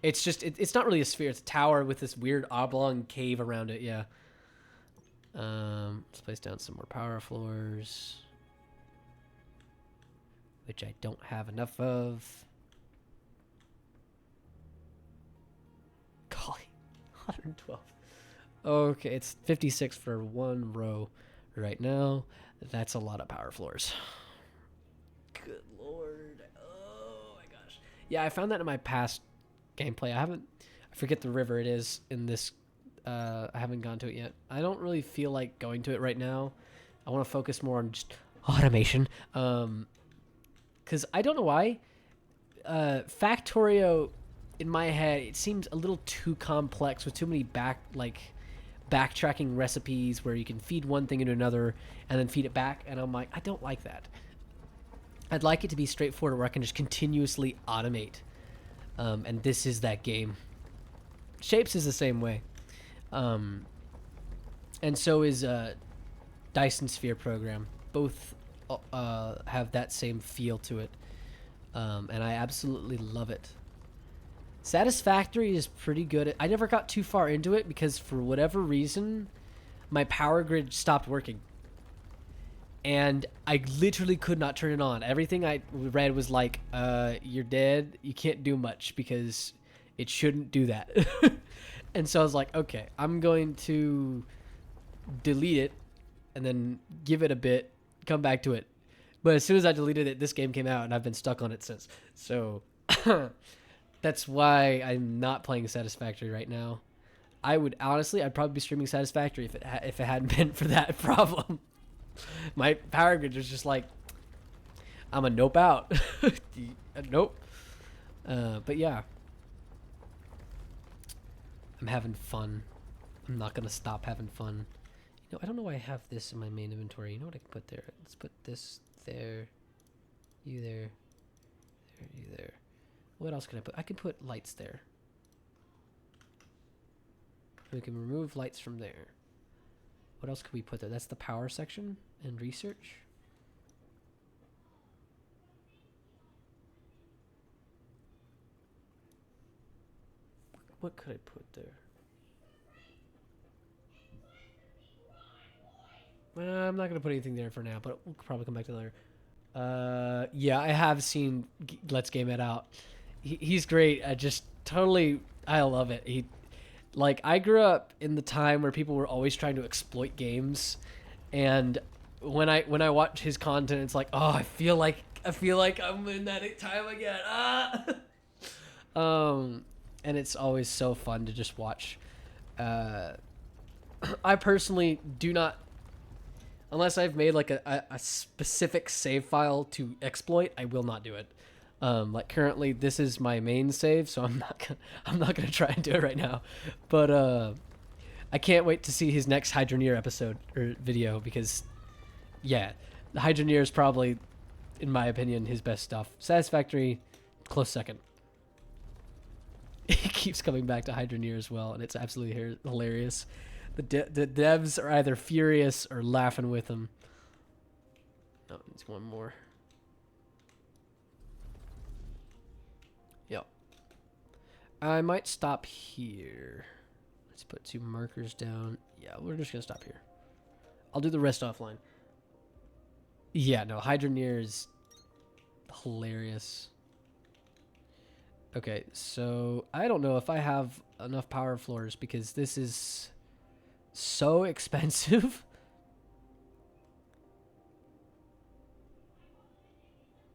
It's just, it's not really a sphere. It's a tower with this weird oblong cave around it, yeah. Let's place down some more power floors, which I don't have enough of. Golly, 112. Okay, it's 56 for one row right now. That's a lot of power floors. Good lord. Oh my gosh. Yeah, I found that in my past gameplay. I forget the river it is in this. I haven't gone to it yet. I don't really feel like going to it right now. I want to focus more on just automation. Because I don't know why. Factorio, in my head, it seems a little too complex with too many backtracking recipes where you can feed one thing into another and then feed it back. And I'm like, I don't like that. I'd like it to be straightforward where I can just continuously automate. And this is that game. Shapes is the same way. And so is Dyson Sphere program. Both have that same feel to it. And I absolutely love it. Satisfactory is pretty good. I never got too far into it because for whatever reason, my power grid stopped working. And I literally could not turn it on. Everything I read was like, you're dead. You can't do much because it shouldn't do that. And so I was like, okay, I'm going to delete it, and then give it a bit, come back to it. But as soon as I deleted it, this game came out, and I've been stuck on it since. So that's why I'm not playing Satisfactory right now. I'd probably be streaming Satisfactory if it hadn't been for that problem. My power grid was just like, I'm a nope out. Nope. But yeah, I'm having fun. I'm not gonna stop having fun. You know, I don't know why I have this in my main inventory. You know what I can put there? Let's put this there. You there. There, you there. What else can I put? I can put lights there. We can remove lights from there. What else could we put there? That's the power section and research. What could I put there? I'm not going to put anything there for now, but we'll probably come back to that later. Yeah, I have seen Let's Game It Out. He's great. I love it. I grew up in the time where people were always trying to exploit games, and when I watch his content, it's like, oh, I feel like I'm in that time again. And it's always so fun to just watch. I personally do not, unless I've made like a specific save file to exploit, I will not do it. Like currently this is my main save, so I'm not gonna try and do it right now. But I can't wait to see his next Hydroneer episode or video, because yeah, the Hydroneer is probably, in my opinion, his best stuff. Satisfactory, close second. He keeps coming back to Hydroneer as well, and it's absolutely hilarious. The devs are either furious or laughing with him. No, it's one more. Yep. I might stop here. Let's put 2 markers down. Yeah, we're just gonna stop here. I'll do the rest offline. Yeah, no, Hydroneer is hilarious. Okay, so I don't know if I have enough power floors because this is so expensive.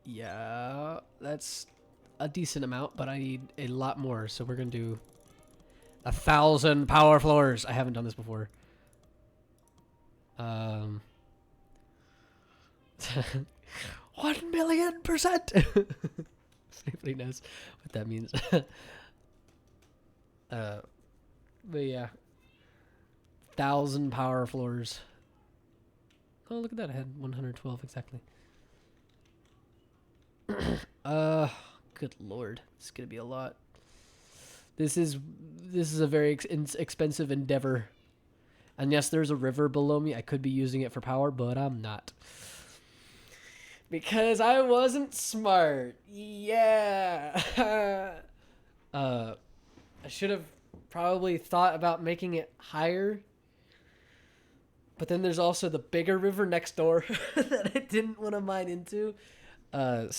Yeah, that's a decent amount, but I need a lot more, so we're gonna do 1,000 power floors. I haven't done this before. 1,000,000%. Nobody knows what that means. But yeah, 1,000 power floors. Oh, look at that! I had 112 exactly. Good lord, it's gonna be a lot. This is a very expensive endeavor. And yes, there's a river below me. I could be using it for power, but I'm not. Because I wasn't smart. Yeah. I should have probably thought about making it higher. But then there's also the bigger river next door that I didn't want to mine into. And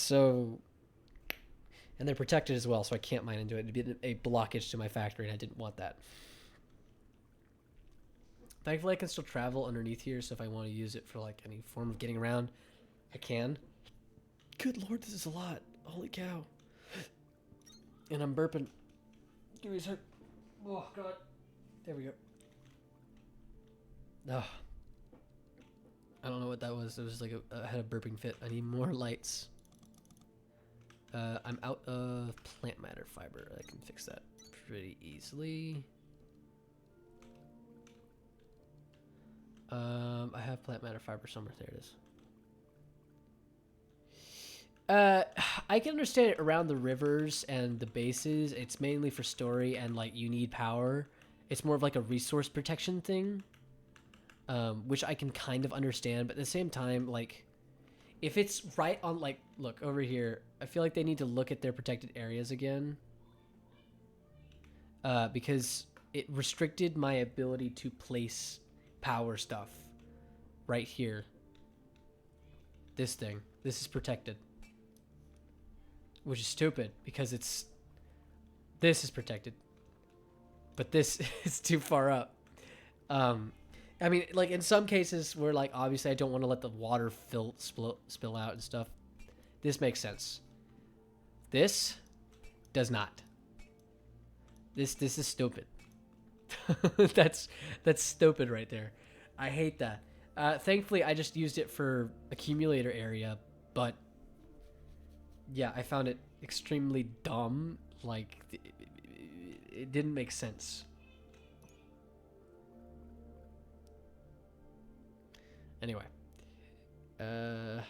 they're protected as well, so I can't mine into it. It'd be a blockage to my factory, and I didn't want that. Thankfully, I can still travel underneath here, so if I want to use it for like any form of getting around, I can. Good lord, this is a lot. Holy cow. And I'm burping. Give me a sec. Oh, God. There we go. Oh. I don't know what that was. It was like I had a burping fit. I need more lights. I'm out of plant matter fiber. I can fix that pretty easily. I have plant matter fiber somewhere. There it is. I can understand it around the rivers and the bases. It's mainly for story and like you need power. It's more of like a resource protection thing, which I can kind of understand. But at the same time, like if it's right on, like, look over here, I feel like they need to look at their protected areas again, because it restricted my ability to place power stuff right here. This is protected, which is stupid because this is protected, but this is too far up. I mean, like in some cases where like obviously I don't want to let the water spill out and stuff. This makes sense. This does not. This is stupid. that's stupid right there. I hate that. Thankfully, I just used it for accumulator area, but yeah, I found it extremely dumb. Like, it didn't make sense. Anyway, there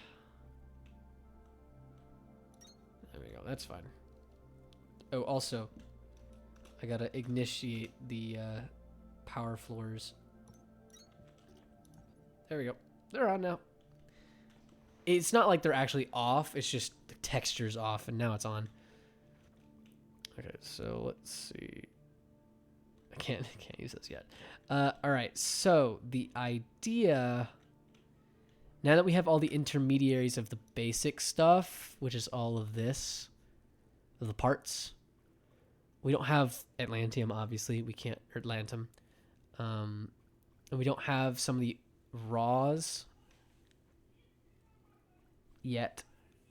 we go. That's fine. Oh, also, I gotta initiate the power floors. There we go. They're on now. It's not like they're actually off. It's just the texture's off, and now it's on. Okay, so let's see. I can't use this yet. All right. So the idea. Now that we have all the intermediaries of the basic stuff, which is all of this, of the parts, we don't have Atlantium, obviously. We can't, or Atlantum. And we don't have some of the raws yet.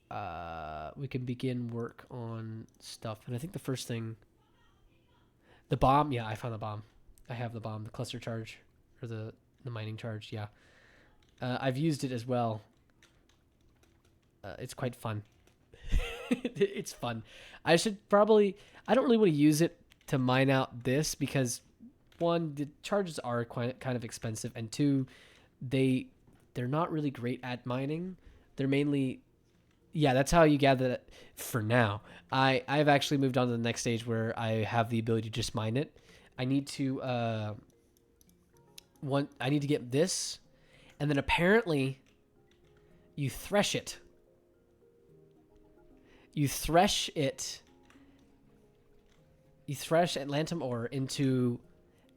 We can begin work on stuff. And I think the first thing, the bomb. Yeah, I found the bomb. I have the bomb, the cluster charge, or the mining charge. Yeah. I've used it as well. It's quite fun. It's fun. I should probably... I don't really want to use it to mine out this because, one, the charges are quite kind of expensive, and two, they're not really great at mining. They're mainly... Yeah, that's how you gather that for now. I've actually moved on to the next stage where I have the ability to just mine it. I need to... I need to get this... And then apparently, you thresh it. You thresh it. You thresh Atlantum ore into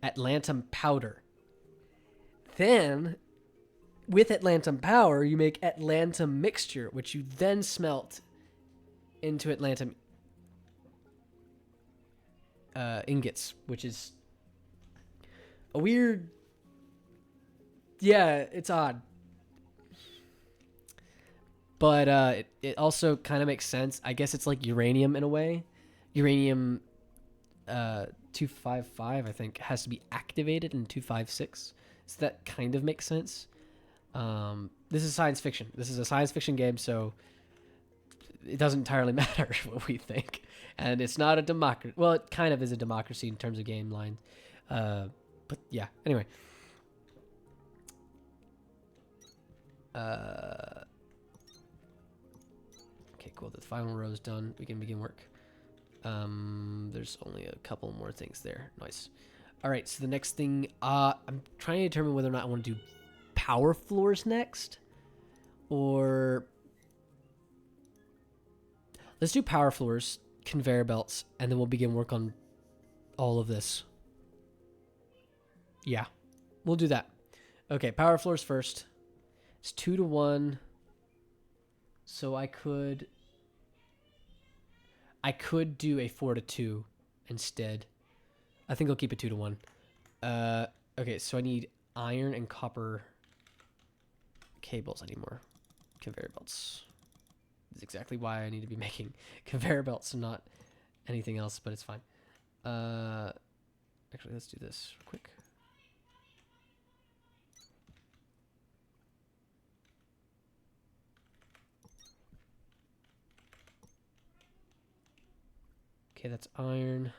Atlantum powder. Then, with Atlantum power, you make Atlantum mixture, which you then smelt into Atlantum ingots, which is a weird... Yeah, it's odd. But it also kind of makes sense. I guess it's like uranium in a way. Uranium 255, I think, has to be activated in 256. So that kind of makes sense. This is science fiction. This is a science fiction game, so it doesn't entirely matter what we think. And it's not a democracy. Well, it kind of is a democracy in terms of game line. But yeah, anyway. Okay, cool. The final row is done. We can begin work. There's only a couple more things there. Nice. All right, so the next thing, I'm trying to determine whether or not I want to do power floors next, or let's do power floors, conveyor belts, and then we'll begin work on all of this. Yeah, we'll do that. Okay, power floors first. It's 2-to-1. So I could do a 4-to-2 instead. I think I'll keep it 2-to-1. Okay, so I need iron and copper cables. I need more conveyor belts. That's exactly why I need to be making conveyor belts and not anything else, but it's fine. Actually, let's do this real quick. Okay, that's iron.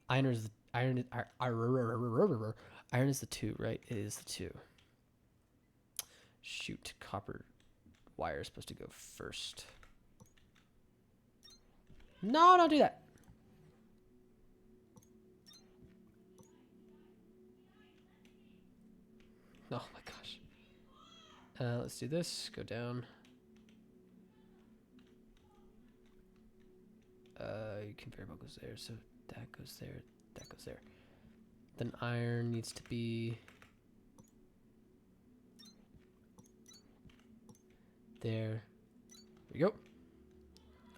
Iron is the 2, right? It is the 2. Shoot, copper wire is supposed to go first. No, don't do that. Oh my gosh. Let's do this. Go down. Conveyor belt goes there, so that goes there, that goes there. Then iron needs to be there. There we go.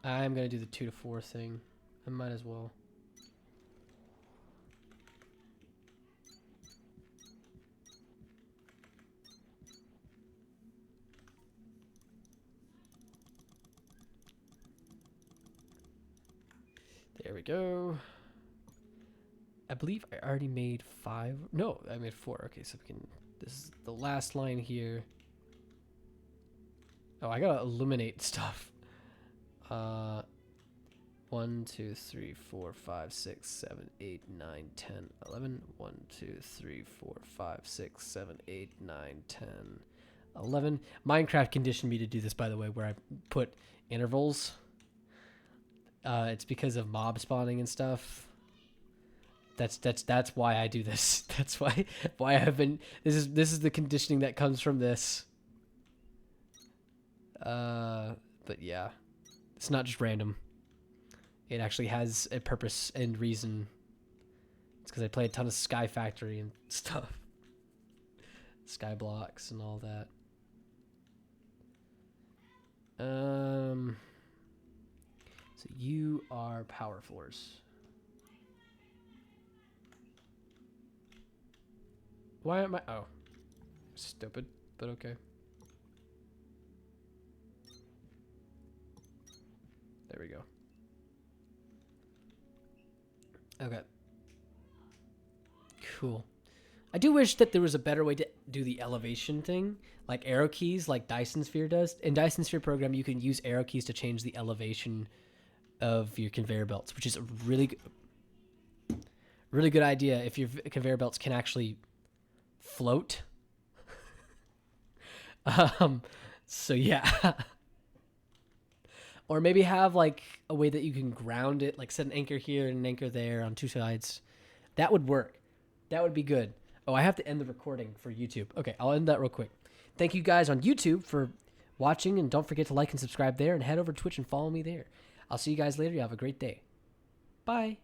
I'm gonna do the 2-to-4 thing. I might as well. There we go. I believe I already made 5. No, I made 4. Okay, so we can. This is the last line here. Oh, I gotta illuminate stuff. 1, 2, 3, 4, 5, 6, 7, 8, 9, 10, 11. 1, 2, 3, 4, 5, 6, 7, 8, 9, 10, 11. Minecraft conditioned me to do this, by the way, where I put intervals. It's because of mob spawning and stuff. That's why I do this. That's why I have been. This is the conditioning that comes from this. But yeah, it's not just random. It actually has a purpose and reason. It's because I play a ton of Sky Factory and stuff. Sky blocks and all that. So you are power floors. Why am I? Oh, stupid, but okay. There we go. Okay. Cool. I do wish that there was a better way to do the elevation thing, like arrow keys, like Dyson Sphere does. In Dyson Sphere program, you can use arrow keys to change the elevation of your conveyor belts, which is a really good idea if your conveyor belts can actually float. So yeah. Or maybe have like a way that you can ground it, like set an anchor here and an anchor there on 2 sides. That would work. That would be good. Oh, I have to end the recording for YouTube. Okay, I'll end that real quick. Thank you guys on YouTube for watching, and don't forget to like and subscribe there, and head over to Twitch and follow me there. I'll see you guys later. You have a great day. Bye.